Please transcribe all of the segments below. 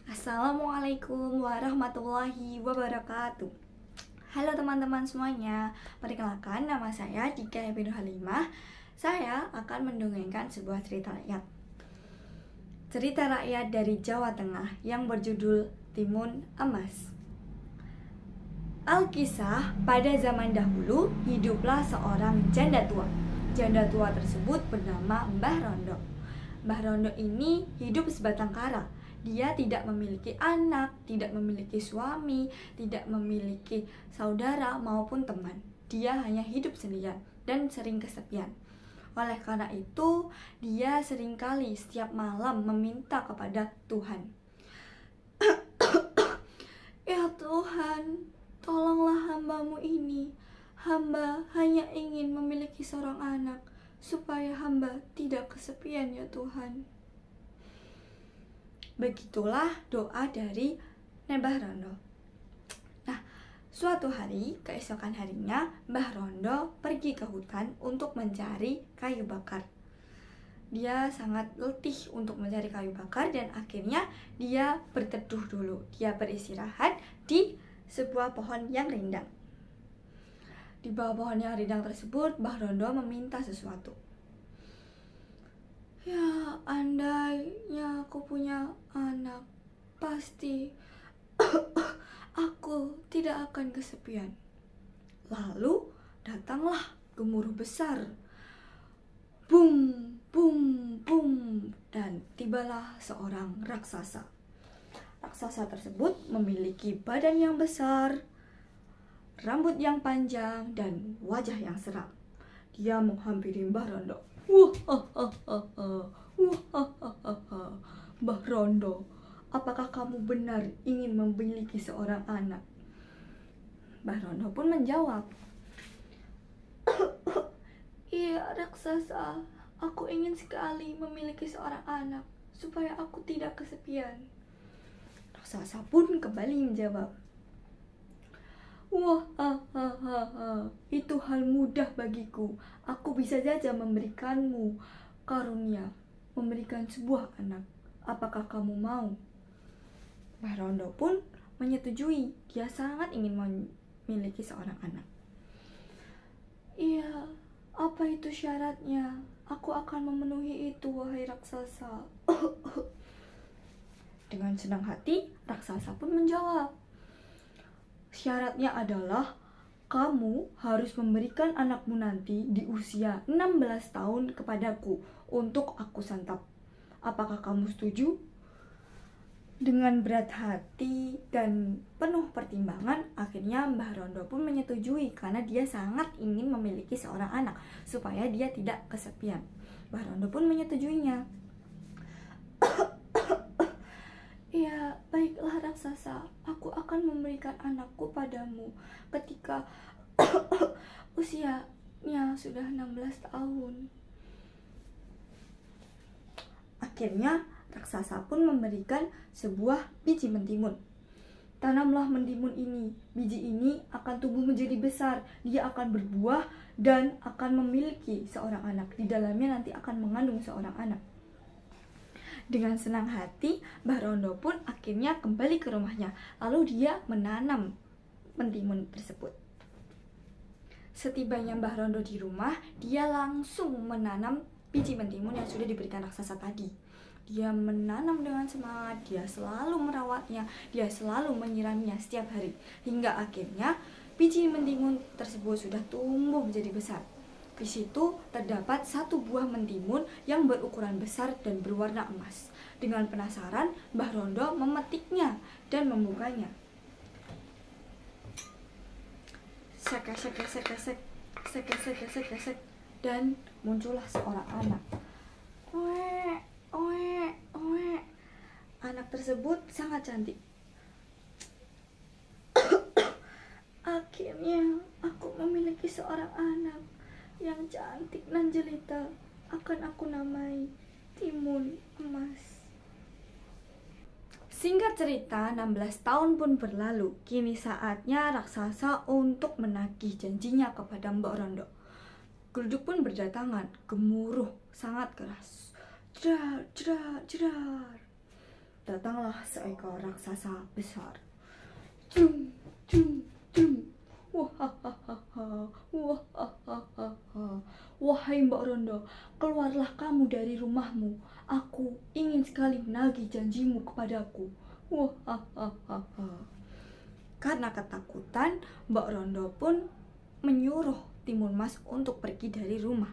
Assalamualaikum warahmatullahi wabarakatuh. Halo teman-teman semuanya, perkenalkan nama saya Dika Ebinu Halimah. Saya akan mendongengkan sebuah cerita rakyat. Cerita rakyat dari Jawa Tengah yang berjudul Timun Emas. Alkisah, pada zaman dahulu hiduplah seorang janda tua. Janda tua tersebut bernama Mbah Rondo. Mbah Rondo ini hidup sebatang kara. Dia tidak memiliki anak, tidak memiliki suami, tidak memiliki saudara maupun teman. Dia hanya hidup sendirian dan sering kesepian. Oleh karena itu, dia seringkali setiap malam meminta kepada Tuhan. Ya Tuhan, tolonglah hambamu ini. Hamba hanya ingin memiliki seorang anak, supaya hamba tidak kesepian ya Tuhan. Begitulah doa dari Mbah Rondo. Nah, suatu hari, keesokan harinya, Mbah Rondo pergi ke hutan untuk mencari kayu bakar. Dia sangat letih untuk mencari kayu bakar dan akhirnya dia berteduh dulu. Dia beristirahat di sebuah pohon yang rindang. Di bawah pohon yang rindang tersebut, Mbah Rondo meminta sesuatu. Ya, andainya aku punya anak, pasti aku tidak akan kesepian. Lalu datanglah gemuruh besar. Bum, bum, bum. Dan tibalah seorang raksasa. Raksasa tersebut memiliki badan yang besar, rambut yang panjang, dan wajah yang seram. Dia menghampiri Mbah Rondo. Mbah Rondo, apakah kamu benar ingin memiliki seorang anak? Mbah Rondo pun menjawab, iya raksasa, aku ingin sekali memiliki seorang anak, supaya aku tidak kesepian. Raksasa pun kembali menjawab, itu hal mudah bagiku. Aku bisa saja memberikanmu karunia, memberikan sebuah anak. Apakah kamu mau? Mbah Rondo pun menyetujui. Dia sangat ingin memiliki seorang anak. Iya, apa itu syaratnya? Aku akan memenuhi itu, wahai raksasa. Dengan senang hati, raksasa pun menjawab, syaratnya adalah kamu harus memberikan anakmu nanti di usia 16 tahun kepadaku untuk aku santap. Apakah kamu setuju? Dengan berat hati dan penuh pertimbangan, akhirnya Mbah Rondo pun menyetujui karena dia sangat ingin memiliki seorang anak supaya dia tidak kesepian. Mbah Rondo pun menyetujuinya. Ya, baiklah raksasa, aku akan memberikan anakku padamu ketika usianya sudah 16 tahun. Akhirnya, raksasa pun memberikan sebuah biji mentimun. Tanamlah mentimun ini. Biji ini akan tumbuh menjadi besar. Dia akan berbuah dan akan memiliki seorang anak. Di dalamnya nanti akan mengandung seorang anak. Dengan senang hati, Mbah Rondo pun akhirnya kembali ke rumahnya. Lalu dia menanam mentimun tersebut. Setibanya Mbah Rondo di rumah, dia langsung menanam biji mentimun yang sudah diberikan raksasa tadi. Dia menanam dengan semangat, dia selalu merawatnya, dia selalu menyiramnya setiap hari. Hingga akhirnya biji mentimun tersebut sudah tumbuh menjadi besar. Di situ terdapat satu buah mentimun yang berukuran besar dan berwarna emas. Dengan penasaran, Mbah Rondo memetiknya dan membukanya. Sek, dan muncullah seorang anak. Anak tersebut sangat cantik. Akhirnya aku memiliki seorang anak yang cantik dan jelita. Akan aku namai Timun Emas. Singkat cerita, 16 tahun pun berlalu. Kini saatnya raksasa untuk menagih janjinya kepada Mbah Rondo. Geleduk pun berdatangan, gemuruh sangat keras. Jedar, jedar, jedar. datanglah seekor raksasa besar. Cung, cung, cung. Wahahaha, wahahaha. Wahai Mbak Rondo, keluarlah kamu dari rumahmu. Aku ingin sekali menagih janjimu kepadaku. Wahahaha. Karena ketakutan, Mbak Rondo pun menyuruh Timun Mas untuk pergi dari rumah.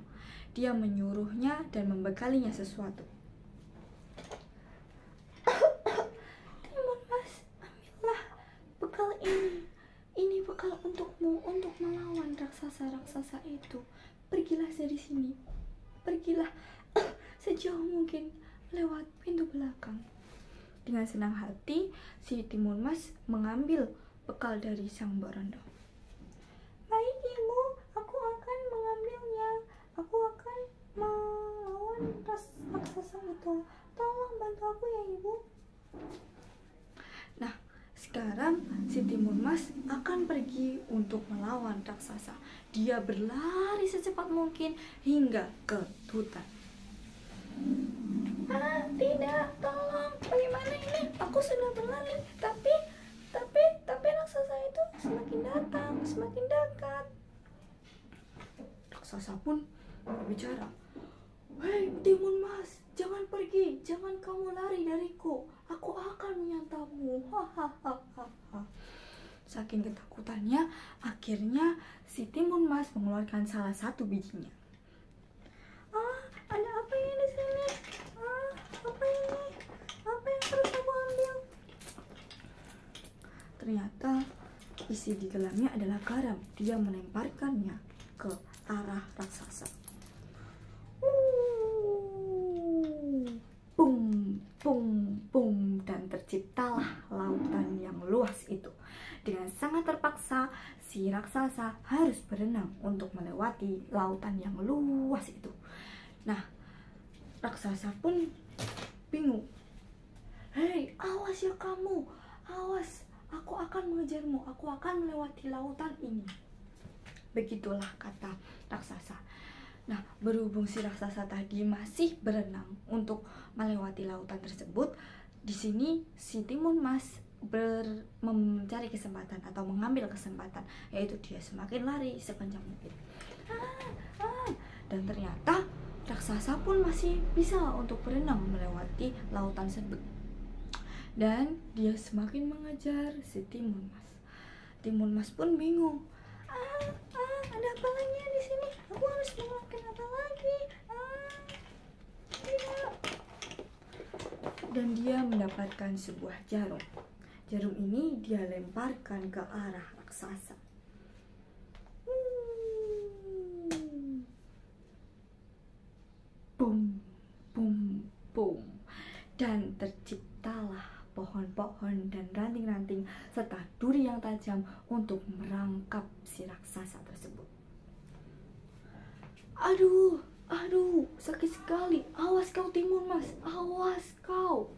Dia menyuruhnya dan membekalinya sesuatu. Timun Mas, ambillah bekal ini. Ini bekal untukmu untuk melawan raksasa-raksasa itu. Pergilah dari sini. Pergilah sejauh mungkin lewat pintu belakang. Dengan senang hati, si Timun Mas mengambil bekal dari sang Mbak Rondo. Baik ibu, aku akan mengambilnya. Aku akan melawan raksasa itu. Tolong bantu aku ya ibu. Nah, sekarang si Timun Mas akan pergi untuk melawan raksasa. Dia berlari secepat mungkin hingga ke hutan. Tidak, tolong. Bagaimana ini? Aku sudah berlari, tapi raksasa itu semakin datang, semakin dekat. Raksasa pun berbicara. Hei Timun Mas, jangan pergi, jangan kamu lari dariku. Aku akan menyantapmu. Hahaha. Saking ketakutannya, akhirnya si Timun Mas mengeluarkan salah satu bijinya. Ada apa ini di sini? Apa ini? Apa yang harus aku ambil? Ternyata isi di dalamnya adalah garam. Dia melemparkannya ke arah raksasa. Bum, bum, bum, dan terciptalah lautan yang luas itu. Dengan sangat terpaksa, si raksasa harus berenang untuk melewati lautan yang luas itu. Nah, raksasa pun bingung. Hei, awas ya kamu, awas, aku akan mengejarmu, aku akan melewati lautan ini. Begitulah kata raksasa. Nah, berhubung si raksasa tadi masih berenang untuk melewati lautan tersebut, di sini si Timun Mas mencari kesempatan atau mengambil kesempatan, yaitu dia semakin lari sekencang mungkin. Dan ternyata raksasa pun masih bisa untuk berenang melewati lautan tersebut. Dan dia semakin mengejar si Timun Mas. Timun Mas pun bingung. Ada apa lagi di sini? Aku harus melakukan apa lagi? Tidak. Dan dia mendapatkan sebuah jarum. Jarum ini dia lemparkan ke arah raksasa. Bum, bum, bum. Dan terciptalah pohon-pohon dan ranting-ranting serta duri yang tajam untuk merangkap si raksasa tersebut. Aduh, sakit sekali. Awas kau Timun Mas, awas kau.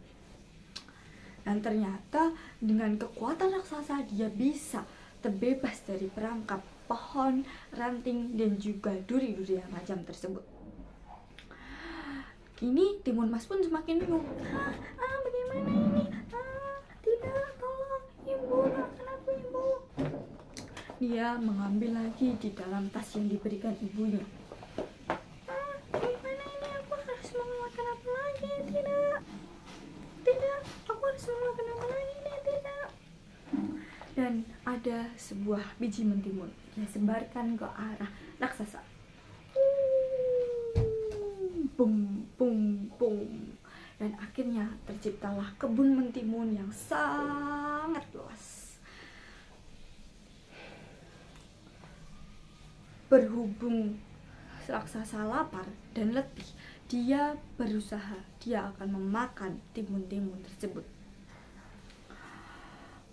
Dan ternyata dengan kekuatan raksasa dia bisa terbebas dari perangkap pohon, ranting, dan juga duri-duri yang tajam tersebut. Kini Timun Mas pun semakin bingung. Bagaimana ini? Tidak, tolong ibu, maafkan aku ibu. Dia mengambil lagi di dalam tas yang diberikan ibunya. Bagaimana ini? Aku harus mengeluarkan apa lagi? Tidak, aku harus mengeluarkan apa lagi? Tidak. Dan ada sebuah biji mentimun. Dia sebarkan ke arah raksasa. Bum, bum, bum. Dan akhirnya terciptalah kebun mentimun yang sangat luas. Berhubung raksasa lapar dan letih, dia berusaha dia akan memakan timun-timun tersebut.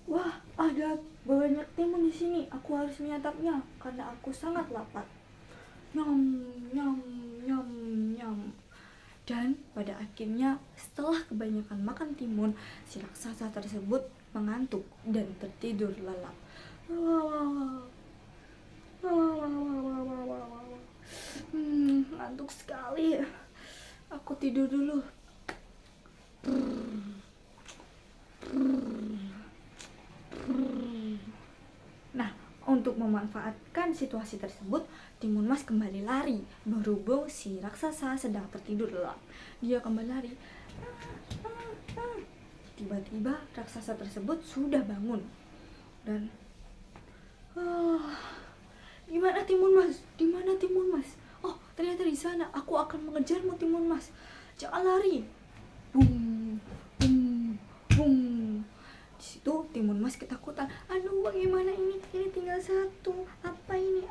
Wah, ada banyak timun di sini. Aku harus menyantapnya karena aku sangat lapar. Nyam, nyam, nyam, nyam. Dan pada akhirnya setelah kebanyakan makan timun, si raksasa tersebut mengantuk dan tertidur lelap. Ngantuk sekali. Aku tidur dulu. memanfaatkan situasi tersebut, Timun Mas kembali lari. Berhubung si raksasa sedang tertidur lelap, dia kembali lari. Tiba-tiba raksasa tersebut sudah bangun dan di mana Timun Mas? Di mana Timun Mas? Oh, ternyata di sana. Aku akan mengejarmu, Timun Mas. Jangan lari. Bung, bung, bung. Di situ Timun Mas ketakutan. Aduh, bagaimana ini? Ini tinggal satu. Apa ini?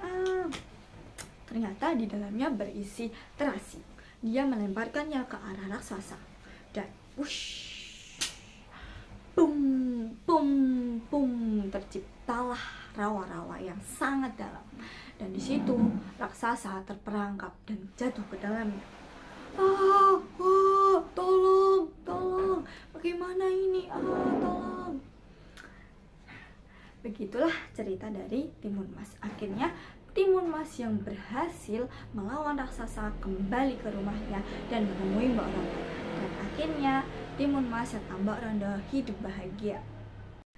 Ternyata di dalamnya berisi terasi. Dia melemparkannya ke arah raksasa dan wush, bum, bum, bum, terciptalah rawa-rawa yang sangat dalam. Dan di situ raksasa terperangkap dan jatuh ke dalamnya. Tolong, tolong, bagaimana ini? Tolong. Begitulah cerita dari Timun Mas. Akhirnya Timun Mas yang berhasil melawan raksasa kembali ke rumahnya dan menemui Mbak Rondo. Dan akhirnya Timun Mas serta Mbak Rondo hidup bahagia.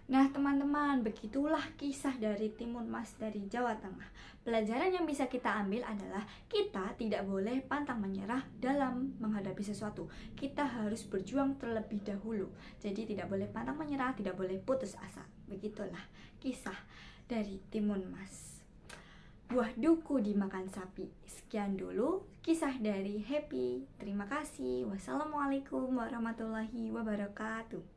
Nah teman-teman, begitulah kisah dari Timun Mas dari Jawa Tengah. Pelajaran yang bisa kita ambil adalah kita tidak boleh pantang menyerah dalam menghadapi sesuatu. Kita harus berjuang terlebih dahulu. Jadi tidak boleh pantang menyerah, tidak boleh putus asa. Begitulah kisah dari Timun Mas. Buah duku dimakan sapi. Sekian dulu kisah dari Happy. Terima kasih. Wassalamualaikum warahmatullahi wabarakatuh.